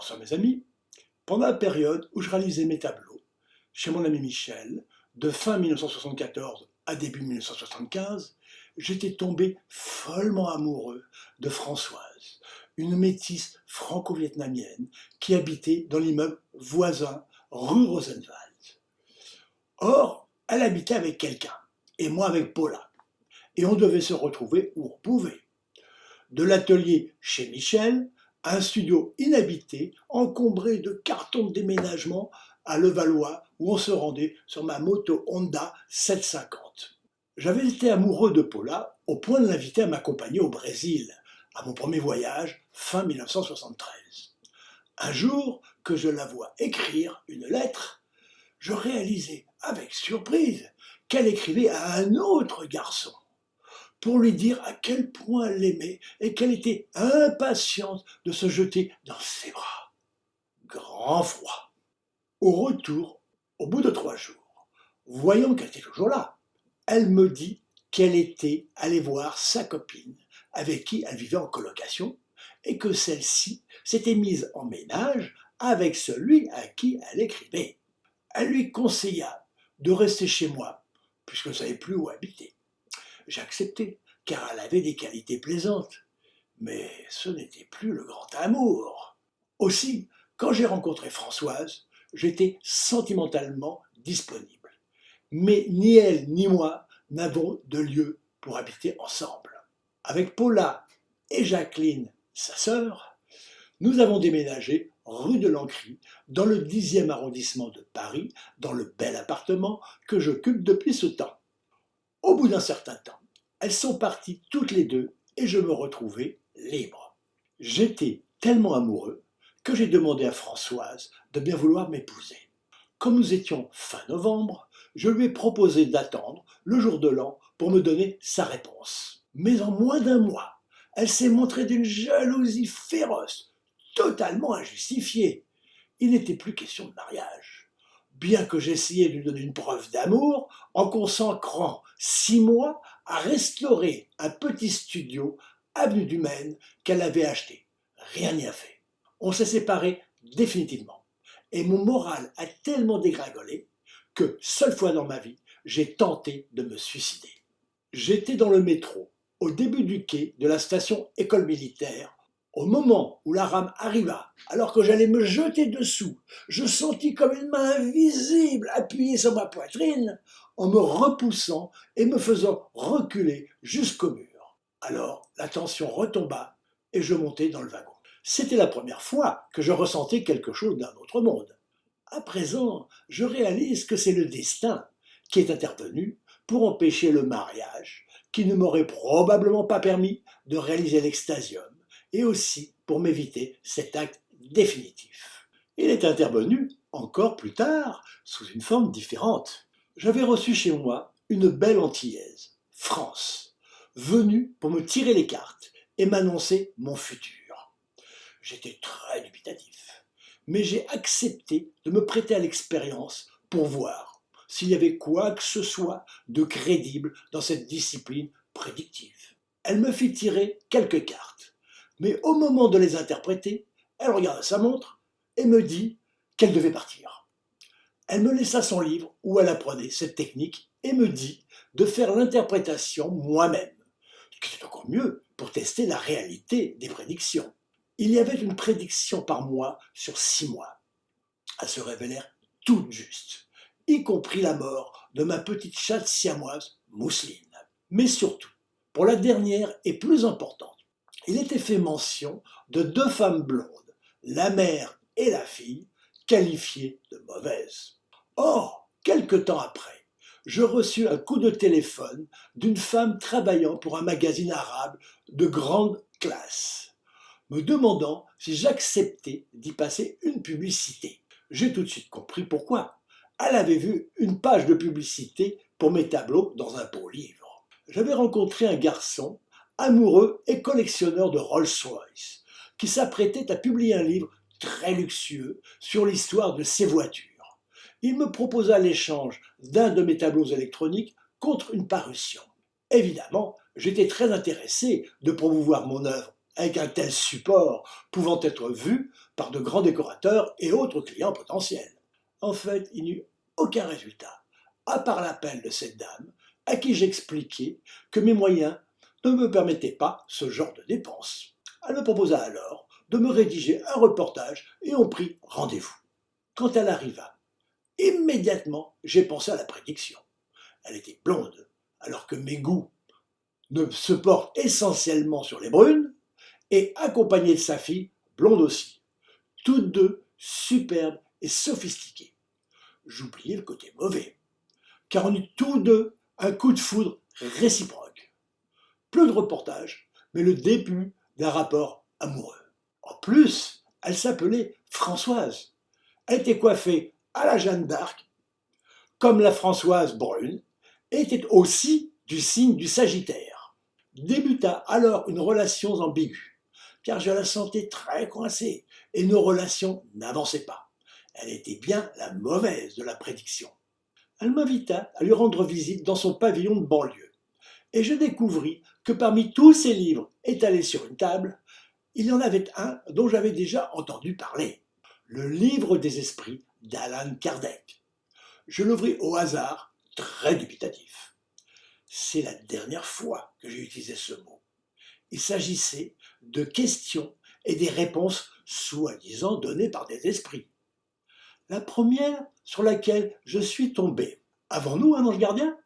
sont mes amis, pendant la période où je réalisais mes tableaux, chez mon ami Michel, de fin 1974 à début 1975, j'étais tombé follement amoureux de Françoise, une métisse franco-vietnamienne qui habitait dans l'immeuble voisin rue Rosenwald. Or, elle habitait avec quelqu'un, et moi avec Paula, et on devait se retrouver où on pouvait. De l'atelier chez Michel, à un studio inhabité, encombré de cartons de déménagement à Levallois, où on se rendait sur ma moto Honda 750. J'avais été amoureux de Paula au point de l'inviter à m'accompagner au Brésil, à mon premier voyage, fin 1973. Un jour que je la vois écrire une lettre, je réalisais avec surprise qu'elle écrivait à un autre garçon pour lui dire à quel point elle l'aimait et qu'elle était impatiente de se jeter dans ses bras. Grand froid. Au retour, au bout de 3 jours, voyant qu'elle était toujours là, elle me dit qu'elle était allée voir sa copine avec qui elle vivait en colocation et que celle-ci s'était mise en ménage avec celui à qui elle écrivait. Elle lui conseilla de rester chez moi puisque je ne savais plus où habiter. J'ai accepté, car elle avait des qualités plaisantes. Mais ce n'était plus le grand amour. Aussi, quand j'ai rencontré Françoise, j'étais sentimentalement disponible. Mais ni elle ni moi n'avons de lieu pour habiter ensemble. Avec Paula et Jacqueline, sa sœur, nous avons déménagé rue de l'Ancry, dans le 10e arrondissement de Paris, dans le bel appartement que j'occupe depuis ce temps. Au bout d'un certain temps, elles sont parties toutes les deux et je me retrouvais libre. J'étais tellement amoureux que j'ai demandé à Françoise de bien vouloir m'épouser. Comme nous étions fin novembre, je lui ai proposé d'attendre le jour de l'an pour me donner sa réponse. Mais en moins d'un mois, elle s'est montrée d'une jalousie féroce, totalement injustifiée. Il n'était plus question de mariage. Bien que j'essayais de lui donner une preuve d'amour en consacrant 6 mois à restaurer un petit studio avenue du Maine qu'elle avait acheté. Rien n'y a fait. On s'est séparés définitivement. Et mon moral a tellement dégringolé que, seule fois dans ma vie, j'ai tenté de me suicider. J'étais dans le métro, au début du quai de la station École Militaire. Au moment où la rame arriva, alors que j'allais me jeter dessous, je sentis comme une main invisible appuyée sur ma poitrine en me repoussant et me faisant reculer jusqu'au mur. Alors la tension retomba et je montai dans le wagon. C'était la première fois que je ressentais quelque chose d'un autre monde. À présent, je réalise que c'est le destin qui est intervenu pour empêcher le mariage, qui ne m'aurait probablement pas permis de réaliser l'extasium, et aussi pour m'éviter cet acte définitif. Il est intervenu encore plus tard, sous une forme différente. J'avais reçu chez moi une belle Antillaise, France, venue pour me tirer les cartes et m'annoncer mon futur. J'étais très dubitatif, mais j'ai accepté de me prêter à l'expérience pour voir s'il y avait quoi que ce soit de crédible dans cette discipline prédictive. Elle me fit tirer quelques cartes. Mais au moment de les interpréter, elle regarda sa montre et me dit qu'elle devait partir. Elle me laissa son livre où elle apprenait cette technique et me dit de faire l'interprétation moi-même, ce qui était encore mieux pour tester la réalité des prédictions. Il y avait une prédiction par mois sur 6 mois. Elles se révélèrent toutes justes, y compris la mort de ma petite chatte siamoise Mousseline. Mais surtout, pour la dernière et plus importante, il était fait mention de 2 femmes blondes, la mère et la fille, qualifiées de mauvaises. Or, quelque temps après, je reçus un coup de téléphone d'une femme travaillant pour un magazine arabe de grande classe, me demandant si j'acceptais d'y passer une publicité. J'ai tout de suite compris pourquoi. Elle avait vu une page de publicité pour mes tableaux dans un beau livre. J'avais rencontré un garçon amoureux et collectionneur de Rolls-Royce, qui s'apprêtait à publier un livre très luxueux sur l'histoire de ses voitures. Il me proposa l'échange d'un de mes tableaux électroniques contre une parution. Évidemment, j'étais très intéressé de promouvoir mon œuvre avec un tel support pouvant être vu par de grands décorateurs et autres clients potentiels. En fait, il n'y eut aucun résultat, à part l'appel de cette dame, à qui j'expliquai que mes moyens ne me permettaient pas ce genre de dépenses. Elle me proposa alors de me rédiger un reportage et on prit rendez-vous. Quand elle arriva, immédiatement j'ai pensé à la prédiction. Elle était blonde, alors que mes goûts ne se portent essentiellement sur les brunes, et accompagnée de sa fille, blonde aussi, toutes deux superbes et sophistiquées. J'oubliais le côté mauvais, car on eut tous deux un coup de foudre réciproque. Peu de reportages, mais le début d'un rapport amoureux. En plus, elle s'appelait Françoise. Elle était coiffée à la Jeanne d'Arc, comme la Françoise brune, et était aussi du signe du Sagittaire. Débuta alors une relation ambiguë, car je la sentais très coincée, et nos relations n'avançaient pas. Elle était bien la mauvaise de la prédiction. Elle m'invita à lui rendre visite dans son pavillon de banlieue, et je découvris que parmi tous ses livres étalés sur une table, il y en avait un dont j'avais déjà entendu parler, le livre des esprits d'Allan Kardec. Je l'ouvris au hasard, très dubitatif. C'est la dernière fois que j'ai utilisé ce mot. Il s'agissait de questions et des réponses soi-disant données par des esprits. La première sur laquelle je suis tombé. Avons-nous un ange gardien?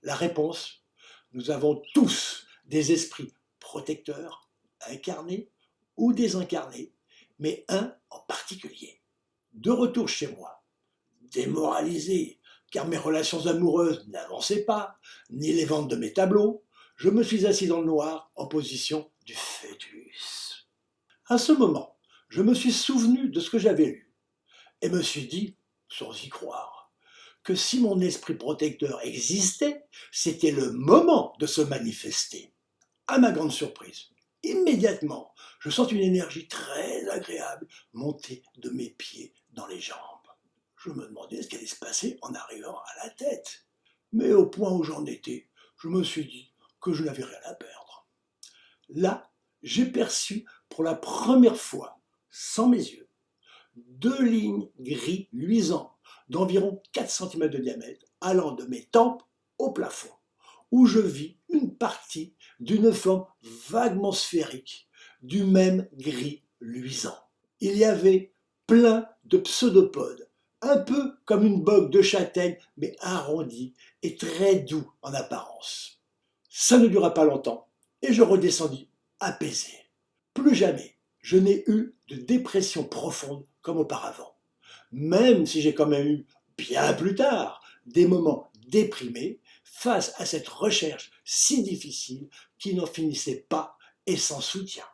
La réponse, nous avons tous des esprits protecteurs, incarnés ou désincarnés, mais un en particulier. De retour chez moi, démoralisé, car mes relations amoureuses n'avançaient pas, ni les ventes de mes tableaux, je me suis assis dans le noir en position du fœtus. À ce moment, je me suis souvenu de ce que j'avais lu, et me suis dit, sans y croire, que si mon esprit protecteur existait, c'était le moment de se manifester. À ma grande surprise, immédiatement, je sens une énergie très agréable monter de mes pieds dans les jambes. Je me demandais ce qui allait se passer en arrivant à la tête. Mais au point où j'en étais, je me suis dit que je n'avais rien à perdre. Là, j'ai perçu pour la première fois, sans mes yeux, 2 lignes gris luisants d'environ 4 cm de diamètre allant de mes tempes au plafond, où je vis une partie d'une forme vaguement sphérique, du même gris luisant. Il y avait plein de pseudopodes, un peu comme une bogue de châtaigne, mais arrondie et très doux en apparence. Ça ne dura pas longtemps, et je redescendis apaisé. Plus jamais je n'ai eu de dépression profonde comme auparavant, même si j'ai quand même eu, bien plus tard, des moments déprimés face à cette recherche si difficile qui n'en finissait pas et sans soutien.